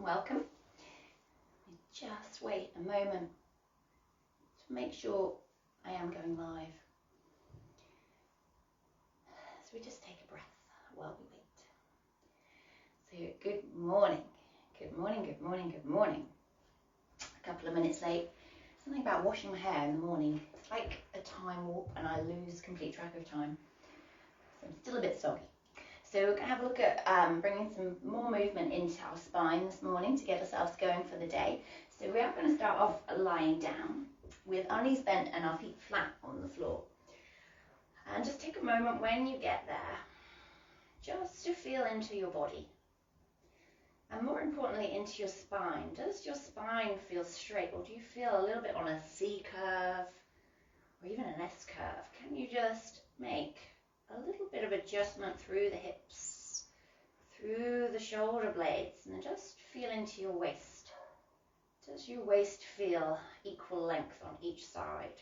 welcome. Just wait a moment to make sure I am going live. So we just take a breath while we wait. So good morning, good morning, good morning, good morning. A couple of minutes late. Something about washing my hair in the morning. It's like a time warp and I lose complete track of time. So I'm still a bit soggy. So we're going to have a look at bringing some more movement into our spine this morning to get ourselves going for the day. So we are going to start off lying down with our knees bent and our feet flat on the floor. And just take a moment when you get there, just to feel into your body. And more importantly, into your spine. Does your spine feel straight, or do you feel a little bit on a C curve or even an S curve? Can you just make a little bit of adjustment through the hips, through the shoulder blades, and just feel into your waist? Does your waist feel equal length on each side?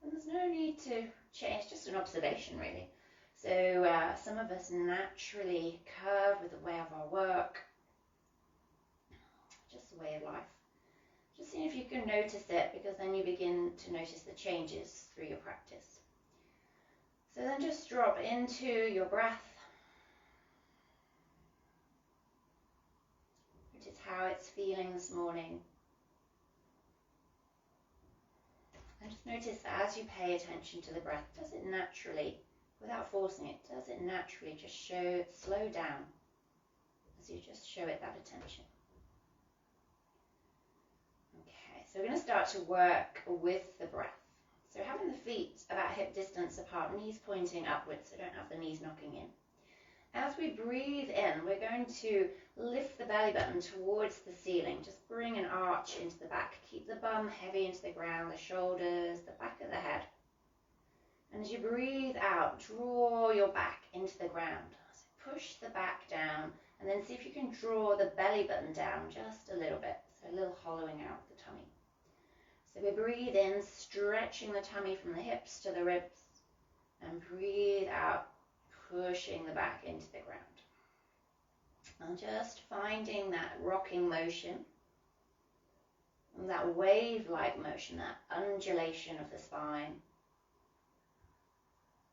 And there's no need to change, just an observation really. So some of us naturally curve with the way of our work, just the way of life. Just seeing if you can notice it, because then you begin to notice the changes through your practice. So then just drop into your breath. Notice how it's feeling this morning. And just notice as you pay attention to the breath, does it naturally, without forcing it, does it naturally just slow down as you just show it that attention? Okay, so we're going to start to work with the breath. So having the feet about hip distance apart, knees pointing upwards, so don't have the knees knocking in. As we breathe in, we're going to lift the belly button towards the ceiling. Just bring an arch into the back. Keep the bum heavy into the ground, the shoulders, the back of the head. And as you breathe out, draw your back into the ground. So push the back down, and then see if you can draw the belly button down just a little bit. So a little hollowing out of the tummy. So we breathe in, stretching the tummy from the hips to the ribs, and breathe out, pushing the back into the ground. And just finding that rocking motion, and that wave-like motion, that undulation of the spine.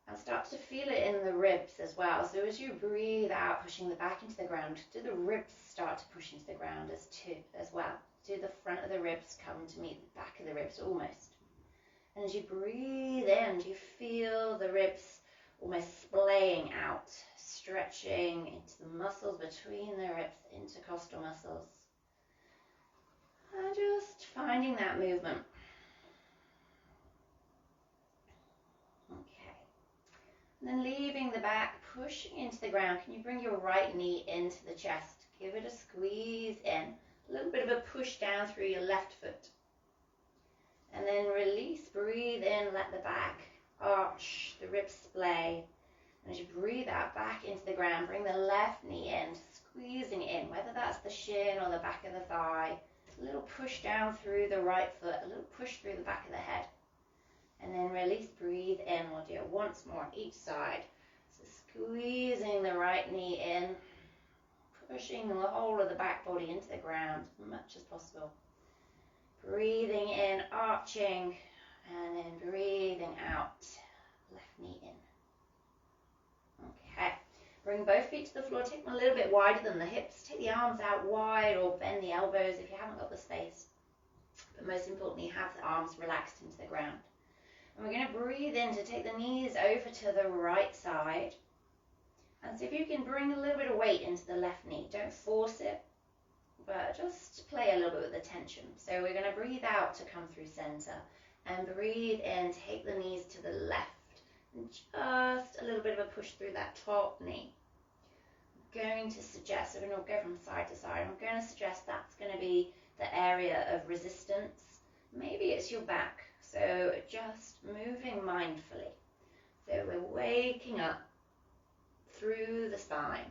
And start to feel it in the ribs as well. So as you breathe out, pushing the back into the ground, do the ribs start to push into the ground as well? Do the front of the ribs come to meet the back of the ribs almost? And as you breathe in, do you feel the ribs almost splaying out, stretching into the muscles between the ribs, intercostal muscles? And just finding that movement. Okay. And then leaving the back, pushing into the ground. Can you bring your right knee into the chest? Give it a squeeze in. A little bit of a push down through your left foot. And then release, breathe in, let the back arch, the ribs splay. And as you breathe out, back into the ground, bring the left knee in, squeezing in, whether that's the shin or the back of the thigh. A little push down through the right foot, a little push through the back of the head. And then release, breathe in. We'll do it once more on each side. So squeezing the right knee in, pushing the whole of the back body into the ground as much as possible. Breathing in, arching, and then breathing out, left knee in. Okay, bring both feet to the floor, take them a little bit wider than the hips, take the arms out wide or bend the elbows if you haven't got the space. But most importantly, have the arms relaxed into the ground. And we're going to breathe in to take the knees over to the right side. And see if you can bring a little bit of weight into the left knee. Don't force it, but just play a little bit with the tension. So we're going to breathe out to come through center. And breathe in, take the knees to the left. And just a little bit of a push through that top knee. I'm going to suggest, so we're going to go from side to side. I'm going to suggest that's going to be the area of resistance. Maybe it's your back. So just moving mindfully. So we're waking up through the spine.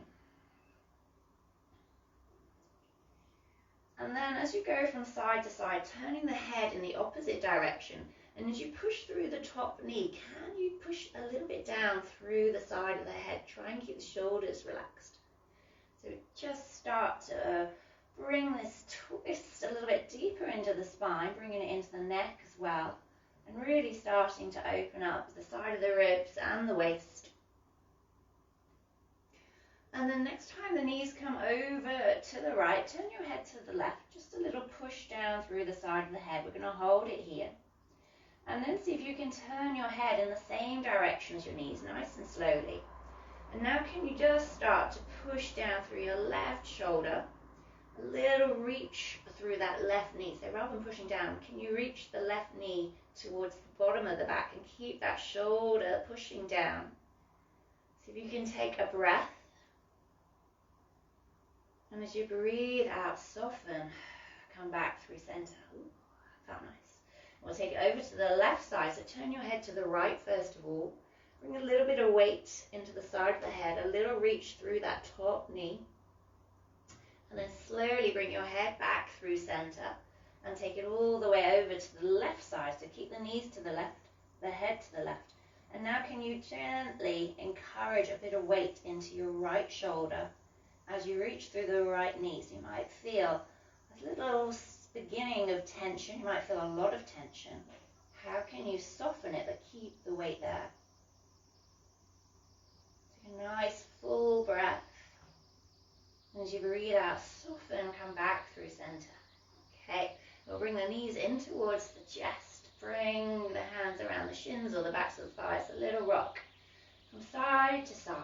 And then as you go from side to side, turning the head in the opposite direction. And as you push through the top knee, can you push a little bit down through the side of the head? Try and keep the shoulders relaxed. So just start to bring this twist a little bit deeper into the spine, bringing it into the neck as well, and really starting to open up the side of the ribs and the waist. And then next time the knees come over to the right, turn your head to the left, just a little push down through the side of the head. We're going to hold it here. And then see if you can turn your head in the same direction as your knees, nice and slowly. And now can you just start to push down through your left shoulder, a little reach through that left knee. So rather than pushing down, can you reach the left knee towards the bottom of the back and keep that shoulder pushing down. See if you can take a breath. And as you breathe out, soften, come back through center. Ooh, felt nice. We'll take it over to the left side, so turn your head to the right first of all. Bring a little bit of weight into the side of the head, a little reach through that top knee. And then slowly bring your head back through center and take it all the way over to the left side. So keep the knees to the left, the head to the left. And now can you gently encourage a bit of weight into your right shoulder as you reach through the right knee. So you might feel a little beginning of tension. You might feel a lot of tension. How can you soften it but keep the weight there? Take a nice full breath. And as you breathe out, soften, come back through center. Okay, we'll bring the knees in towards the chest. Bring the hands around the shins or the backs of the thighs, a little rock from side to side.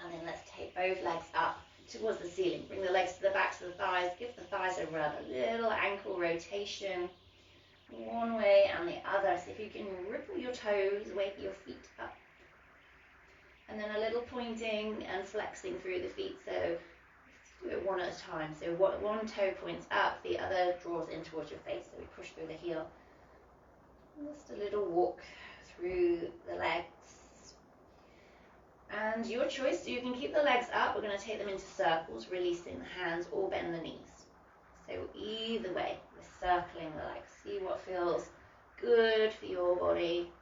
And then let's take both legs up towards the ceiling. Bring the legs to the backs of the thighs. Give the thighs a rub, a little ankle rotation one way and the other. See if you can ripple your toes, wake your feet up. And then a little pointing and flexing through the feet. So do it one at a time. So one toe points up, the other draws in towards your face. So we push through the heel. Just a little walk through the legs. And your choice, so you can keep the legs up. We're going to take them into circles, releasing the hands or bend the knees. So either way, we're circling the legs. See what feels good for your body.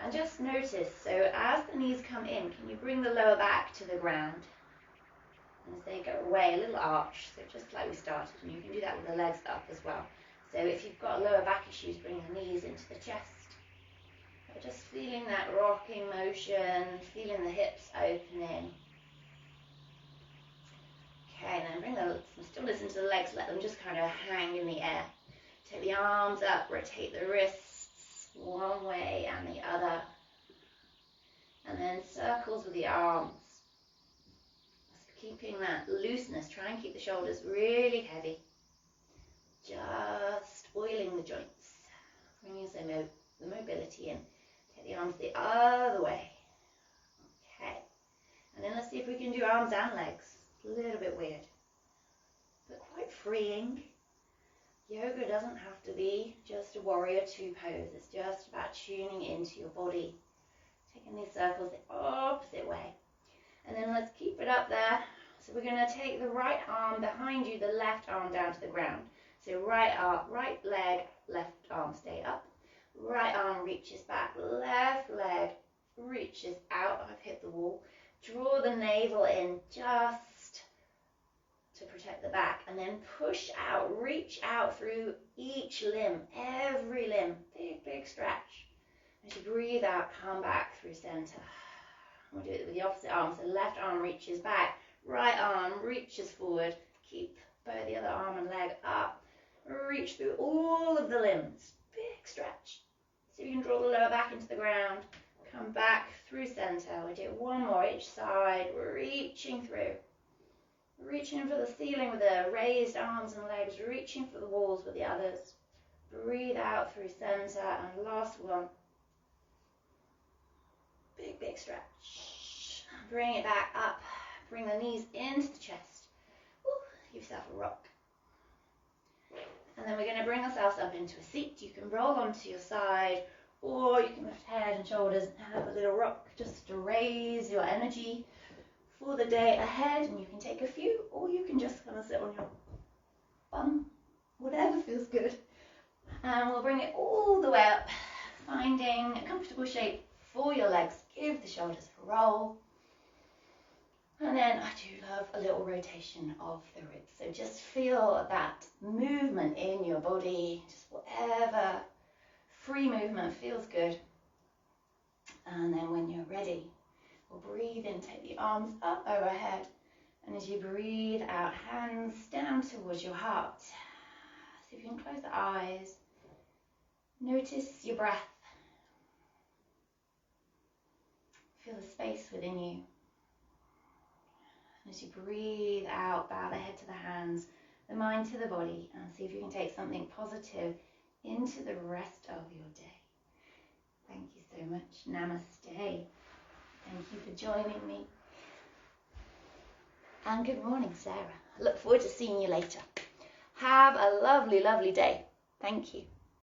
And just notice, so as the knees come in, can you bring the lower back to the ground? And as they go away, a little arch, so just like we started. And you can do that with the legs up as well. So if you've got lower back issues, bring the knees into the chest. Just feeling that rocking motion, feeling the hips opening. Okay, then bring some stillness into the legs, let them just kind of hang in the air. Take the arms up, rotate the wrists one way and the other. And then circles with the arms. Just keeping that looseness, try and keep the shoulders really heavy. Just oiling the joints, bringing the mobility in. The arms the other way. Okay. And then let's see if we can do arms and legs. A little bit weird, but quite freeing. Yoga doesn't have to be just a warrior two pose. It's just about tuning into your body. Taking these circles the opposite way. And then let's keep it up there. So we're going to take the right arm behind you, the left arm down to the ground. So right arm, right leg, left arm stay up. Right arm reaches back, left leg reaches out. I've hit the wall. Draw the navel in just to protect the back. And then push out, reach out through each limb, every limb. Big, big stretch. As you breathe out, come back through center. We'll do it with the opposite arm. So left arm reaches back, right arm reaches forward. Keep both the other arm and leg up. Reach through all of the limbs. Big stretch. So you can draw the lower back into the ground. Come back through center. We do one more each side. We're reaching through. Reaching for the ceiling with the raised arms and legs. Reaching for the walls with the others. Breathe out through center. And last one. Big, big stretch. Bring it back up. Bring the knees into the chest. Ooh, give yourself a rock. And then we're going to bring ourselves up into a seat. You can roll onto your side, or you can lift head and shoulders and have a little rock just to raise your energy for the day ahead. And you can take a few, or you can just kind of sit on your bum, whatever feels good. And we'll bring it all the way up, finding a comfortable shape for your legs. Give the shoulders a roll. And then I do love a little rotation of the ribs. So just feel that movement in your body, just whatever free movement feels good. And then when you're ready, we'll breathe in, take the arms up overhead. And as you breathe out, hands down towards your heart. So if you can close the eyes, notice your breath. Feel the space within you. And as you breathe out, bow the head to the hands, the mind to the body, and see if you can take something positive into the rest of your day. Thank you so much. Namaste. Thank you for joining me. And good morning, Sarah. I look forward to seeing you later. Have a lovely, lovely day. Thank you.